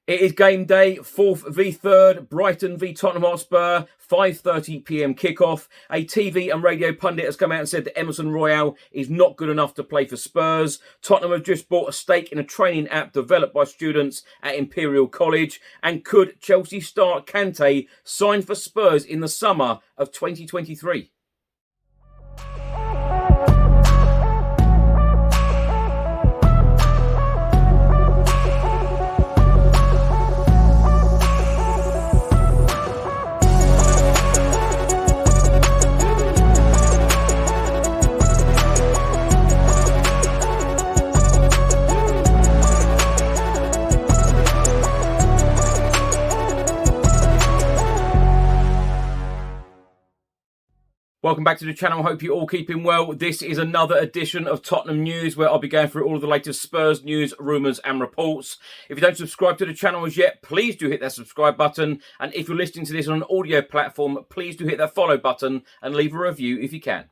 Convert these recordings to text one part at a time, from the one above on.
It is game day, 4th v 3rd, Brighton v Tottenham Hotspur, 5:30pm kickoff. A TV and radio pundit has come out and said that Emerson Royale is not good enough to play for Spurs. Tottenham have just bought a stake in a training app developed by students at Imperial College. And could Chelsea star Kante sign for Spurs in the summer of 2023? Welcome back to the channel. Hope you're all keeping well. This is another edition of Tottenham News, where I'll be going through all of the latest Spurs news, rumours and reports. If you don't subscribe to the channel as yet, please do hit that subscribe button. And if you're listening to this on an audio platform, please do hit that follow button and leave a review if you can.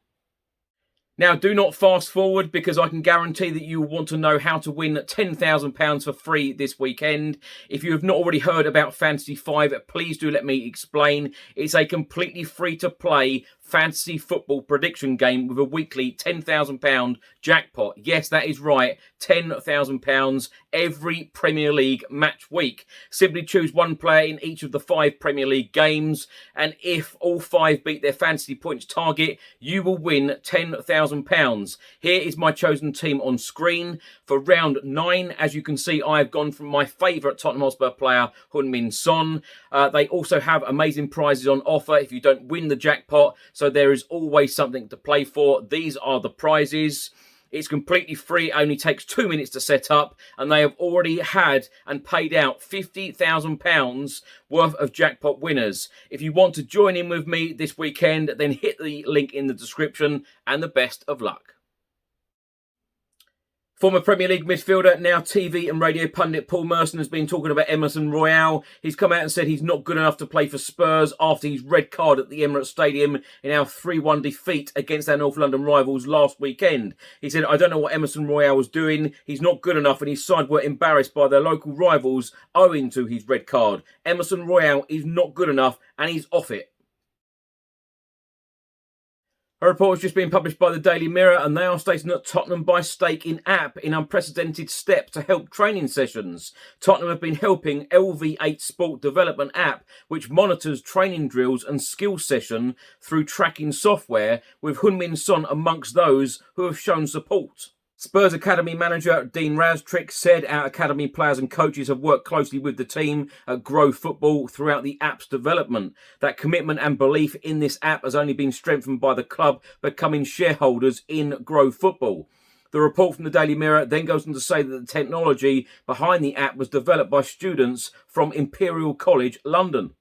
Now, do not fast forward, because I can guarantee that you will want to know how to win £10,000 for free this weekend. If you have not already heard about Fantasy 5, please do let me explain. It's a completely free-to-play fantasy football prediction game with a weekly £10,000 jackpot. Yes, that is right, £10,000 every Premier League match week. Simply choose one player in each of the 5 Premier League games, and if all 5 beat their fantasy points target, you will win £10,000. Here is my chosen team on screen. For round 9, as you can see, I have gone from my favourite Tottenham Hotspur player, Heung-min Son. They also have amazing prizes on offer if you don't win the jackpot, so there is always something to play for. These are the prizes. It's completely free, it only takes 2 minutes to set up, and they have already had and paid out £50,000 worth of jackpot winners. If you want to join in with me this weekend, then hit the link in the description, and the best of luck. Former Premier League midfielder, now TV and radio pundit Paul Merson has been talking about Emerson Royale. He's come out and said he's not good enough to play for Spurs after his red card at the Emirates Stadium in our 3-1 defeat against our North London rivals last weekend. He said, "I don't know what Emerson Royale was doing. He's not good enough, and his side were embarrassed by their local rivals owing to his red card. Emerson Royale is not good enough, and he's off it." A report has just been published by the Daily Mirror, and they are stating that Tottenham buy stake in app in unprecedented step to help training sessions. Tottenham have been helping LV8 Sport Development app, which monitors training drills and skill session through tracking software, with Heung-min Son amongst those who have shown support. Spurs Academy manager Dean Raztrick said our academy players and coaches have worked closely with the team at Grow Football throughout the app's development. That commitment and belief in this app has only been strengthened by the club becoming shareholders in Grow Football. The report from the Daily Mirror then goes on to say that the technology behind the app was developed by students from Imperial College, London.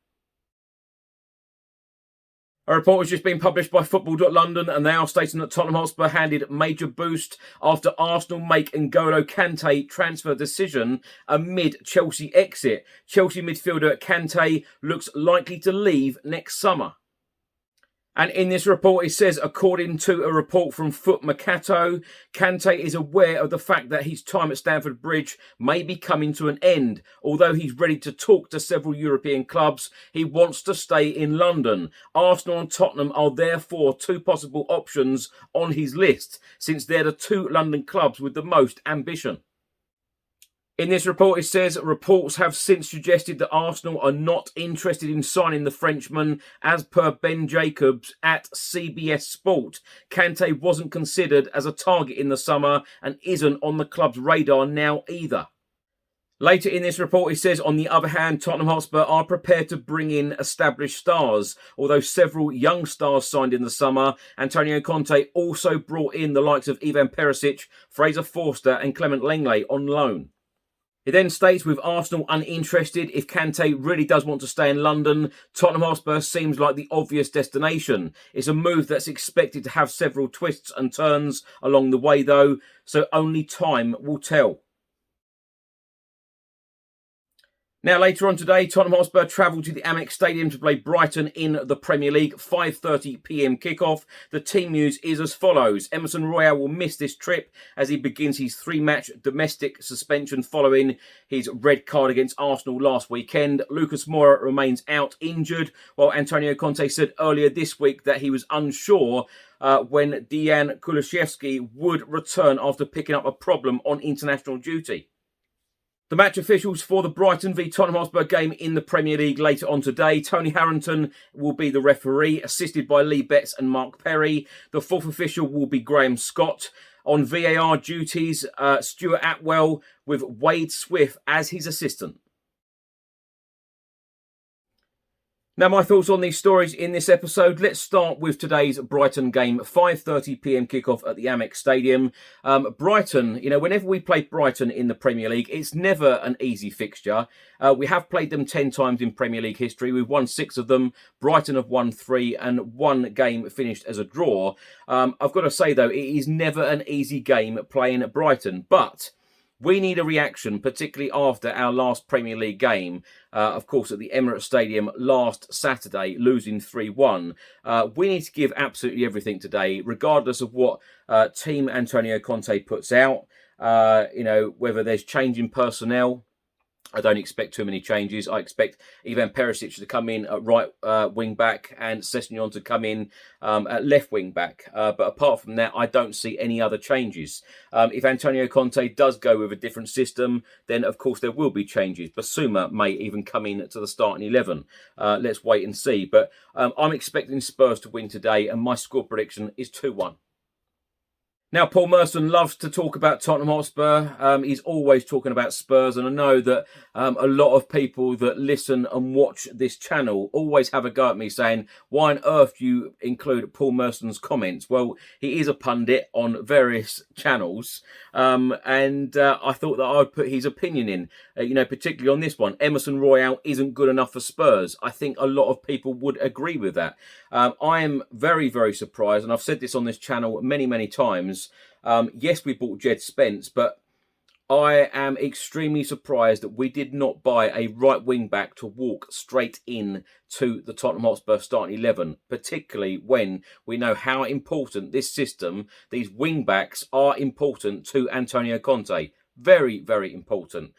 A report has just been published by Football.London, and they are stating that Tottenham Hotspur handed major boost after Arsenal make N'Golo Kante transfer decision amid Chelsea exit. Chelsea midfielder Kante looks likely to leave next summer. And in this report, it says, according to a report from Foot Mercato, Kante is aware of the fact that his time at Stamford Bridge may be coming to an end. Although he's ready to talk to several European clubs, he wants to stay in London. Arsenal and Tottenham are therefore 2 possible options on his list, since they're the 2 London clubs with the most ambition. In this report, it says reports have since suggested that Arsenal are not interested in signing the Frenchman. As per Ben Jacobs at CBS Sport, Kante wasn't considered as a target in the summer and isn't on the club's radar now either. Later in this report, it says, on the other hand, Tottenham Hotspur are prepared to bring in established stars. Although several young stars signed in the summer, Antonio Conte also brought in the likes of Ivan Perisic, Fraser Forster and Clement Lenglet on loan. It then states, with Arsenal uninterested, if Kante really does want to stay in London, Tottenham Hotspur seems like the obvious destination. It's a move that's expected to have several twists and turns along the way though, so only time will tell. Now, later on today, Tottenham Hotspur travel to the Amex Stadium to play Brighton in the Premier League, 5:30 p.m. kickoff. The team news is as follows. Emerson Royale will miss this trip as he begins his 3-match domestic suspension following his red card against Arsenal last weekend. Lucas Moura remains out injured, while Antonio Kante said earlier this week that he was unsure when Dejan Kulusevski would return after picking up a problem on international duty. The match officials for the Brighton v Tottenham Hotspur game in the Premier League later on today. Tony Harrington will be the referee, assisted by Lee Betts and Mark Perry. The fourth official will be Graham Scott. On VAR duties, Stuart Atwell with Wade Swift as his assistant. Now, my thoughts on these stories in this episode. Let's start with today's Brighton game, 5:30 p.m. kickoff at the Amex Stadium. Brighton, whenever we play Brighton in the Premier League, it's never an easy fixture. We have played them 10 times in Premier League history. We've won 6 of them. Brighton have won 3 and 1 game finished as a draw. I've got to say, though, it is never an easy game playing at Brighton, but we need a reaction, particularly after our last Premier League game, of course, at the Emirates Stadium last Saturday, losing 3-1. We need to give absolutely everything today, regardless of what team Antonio Conte puts out, whether there's change in personnel. I don't expect too many changes. I expect Ivan Perisic to come in at right wing back and Sessegnon to come in at left wing back. But apart from that, I don't see any other changes. If Antonio Conte does go with a different system, then of course there will be changes. Basuma may even come in to the starting 11. Let's wait and see. But I'm expecting Spurs to win today, and my score prediction is 2-1. Now, Paul Merson loves to talk about Tottenham Hotspur. He's always talking about Spurs, and I know that a lot of people that listen and watch this channel always have a go at me saying, why on earth do you include Paul Merson's comments? Well, he is a pundit on various channels, and I thought that I would put his opinion in, particularly on this one. Emerson Royale isn't good enough for Spurs. I think a lot of people would agree with that. I am very, very surprised, and I've said this on this channel many, many times. Yes, we bought Jed Spence, but I am extremely surprised that we did not buy a right wing back to walk straight in to the Tottenham Hotspur starting 11, particularly when we know how important this system, these wing backs are important to Antonio Conte. Very, very important.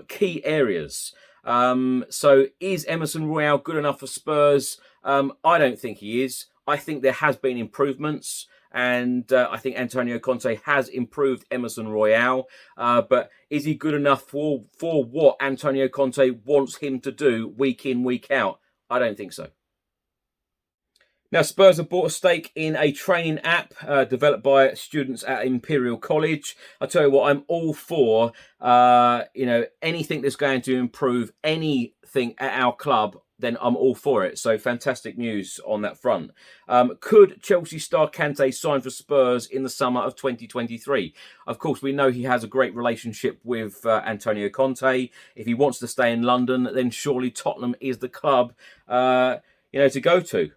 Key areas. So is Emerson Royale good enough for Spurs? I don't think he is. I think there has been improvements. And I think Antonio Conte has improved Emerson Royale. But is he good enough for what Antonio Conte wants him to do week in, week out? I don't think so. Now, Spurs have bought a stake in a training app developed by students at Imperial College. I tell you what, I'm all for, anything that's going to improve anything at our club, then I'm all for it. So fantastic news on that front. Could Chelsea star Kante sign for Spurs in the summer of 2023? Of course, we know he has a great relationship with Antonio Conte. If he wants to stay in London, then surely Tottenham is the club to go to.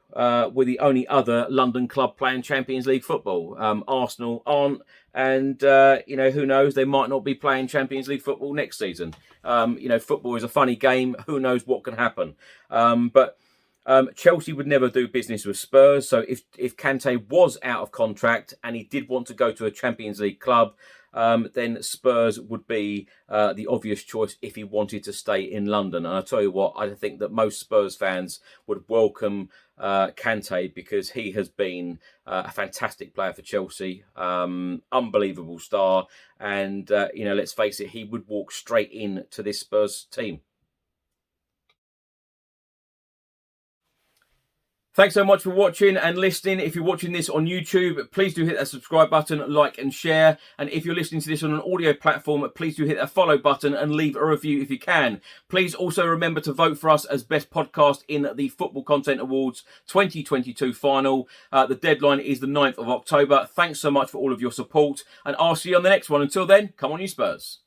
We're the only other London club playing Champions League football. Arsenal aren't, and who knows? They might not be playing Champions League football next season. Football is a funny game. Who knows what can happen? But Chelsea would never do business with Spurs. So if Kante was out of contract and he did want to go to a Champions League club, then Spurs would be the obvious choice if he wanted to stay in London. And I tell you what, I think that most Spurs fans would welcome Kante because he has been a fantastic player for Chelsea, unbelievable star. And, let's face it, he would walk straight in to this Spurs team. Thanks so much for watching and listening. If you're watching this on YouTube, please do hit that subscribe button, like and share. And if you're listening to this on an audio platform, please do hit that follow button and leave a review if you can. Please also remember to vote for us as Best Podcast in the Football Content Awards 2022 final. The deadline is the 9th of October. Thanks so much for all of your support, and I'll see you on the next one. Until then, come on you Spurs.